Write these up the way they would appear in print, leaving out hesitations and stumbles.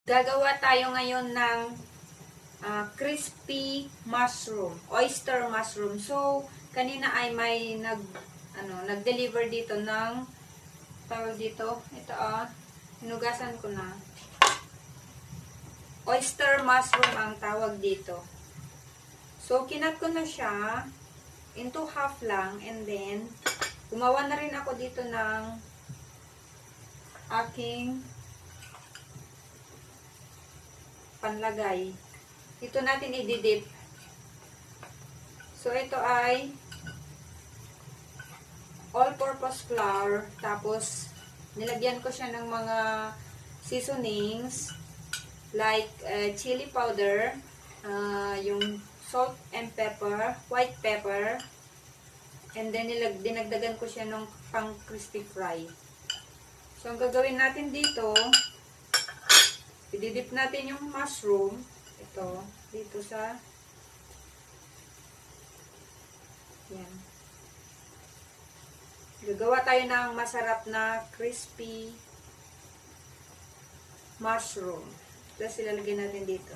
Gagawa tayo ngayon ng crispy mushroom, oyster mushroom. So, kanina ay may nag-deliver dito ng tawag dito. Ito hinugasan ko na. Oyster mushroom ang tawag dito. So, kinat ko na siya into half lang, and then gumawa na rin ako dito ng aking panlagay. Ito natin i-dip. So, ito ay all-purpose flour. Tapos, nilagyan ko siya ng mga seasonings like chili powder, yung salt and pepper, white pepper, and then dinagdagan ko siya ng pang crispy fry. So, ang gagawin natin dito, i-dip natin yung mushroom. Ito, dito sa yan. Gagawa tayo ng masarap na crispy mushroom. Tapos ilalagay natin dito.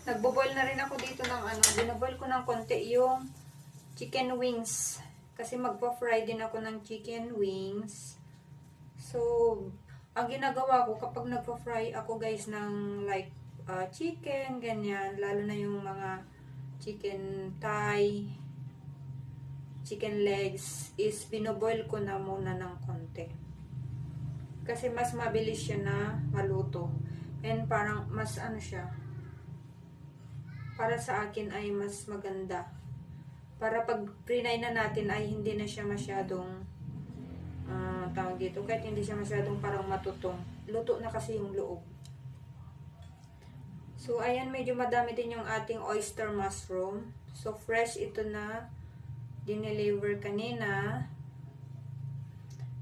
Nagbo-boil na rin ako dito ng binaboil ko ng konti yung chicken wings. Kasi magpa-fry din ako ng chicken wings. So, ang ginagawa ko kapag nagpa-fry ako guys ng like chicken, ganyan. Lalo na yung mga chicken thigh, chicken legs is binoboil ko na muna ng konti. Kasi mas mabilis siya na maluto. And parang mas siya, para sa akin ay mas maganda. Para pag prinay na natin ay hindi na siya masyadong tawag dito. Kahit hindi siya masyadong parang matutong. Luto na kasi yung loob. So, ayan, medyo madami din yung ating oyster mushroom. So, fresh ito na dineliver kanina.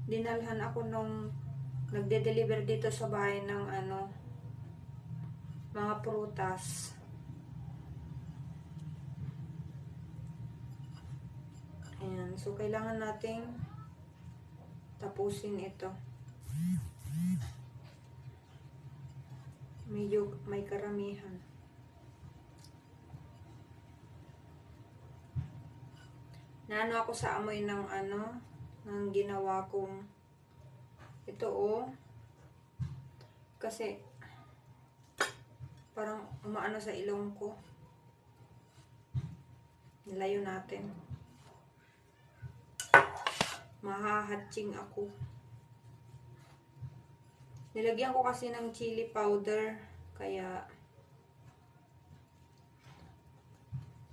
Dinalhan ako nung nagde-deliver dito sa bahay ng mga prutas. Ayan. So, kailangan nating tapusin ito. Medyo may karamihan. Naano ako sa amoy ng ng ginawa kong ito kasi parang umaano sa ilong ko. Nilayo natin. Mahahatching ako. Nilagyan ko kasi ng chili powder, kaya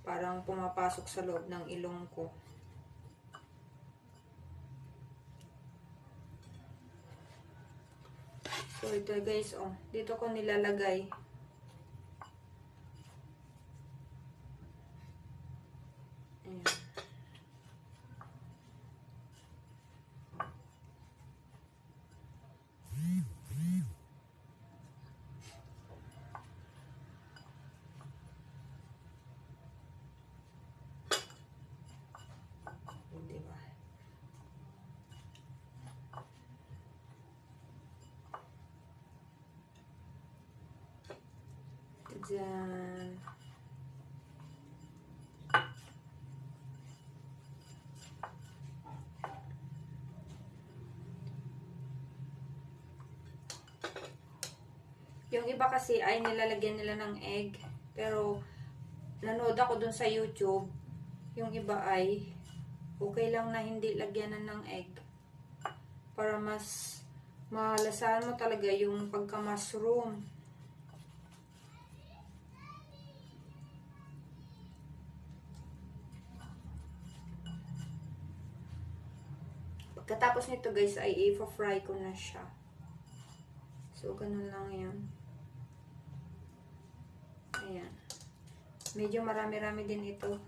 parang pumapasok sa loob ng ilong ko. So, ito guys, dito ko nilalagay. Ayan. Diba? Diyan. Yung iba kasi ay nilalagyan nila ng egg. Pero, nanood ako dun sa YouTube. Yung iba ay okay lang na hindi lagyanan ng egg. Para mas malasahan mo talaga yung pagka-mushroom. Pagkatapos nito guys ay i-fry ko na siya. So, ganun lang yan. Ayan. Medyo marami-rami din ito.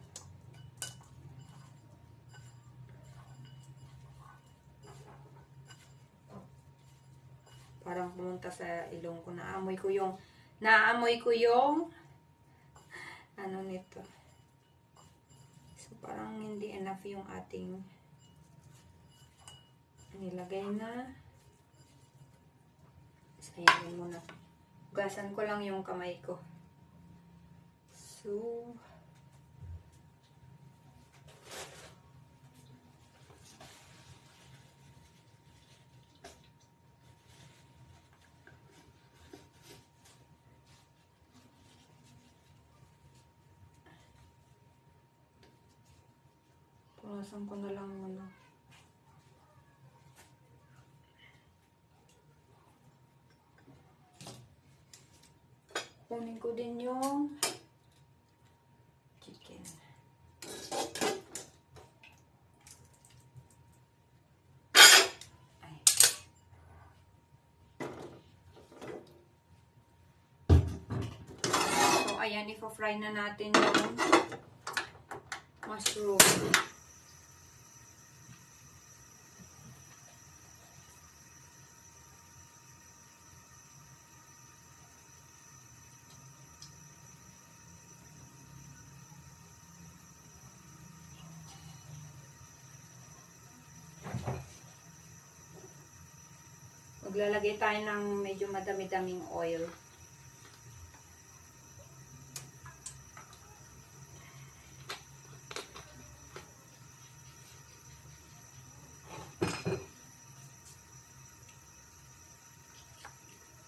Parang pumunta sa ilong ko. Naamoy ko yung ano nito. So, parang hindi enough yung ating nilagay na. Sayangin muna. Hugasan ko lang yung kamay ko. So, punasan ko na lang muna. Kunin ko din yung chicken. Ay. So, ayan, i-fry na natin yung mushroom. Maglalagay tayo ng medyo madami-daming oil.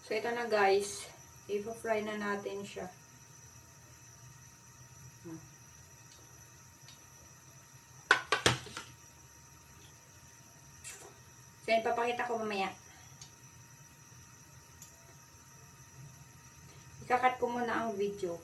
So, ito na guys. I-fry na natin siya. So, yan, papakita ko mamaya. Ikakat ko muna ang video.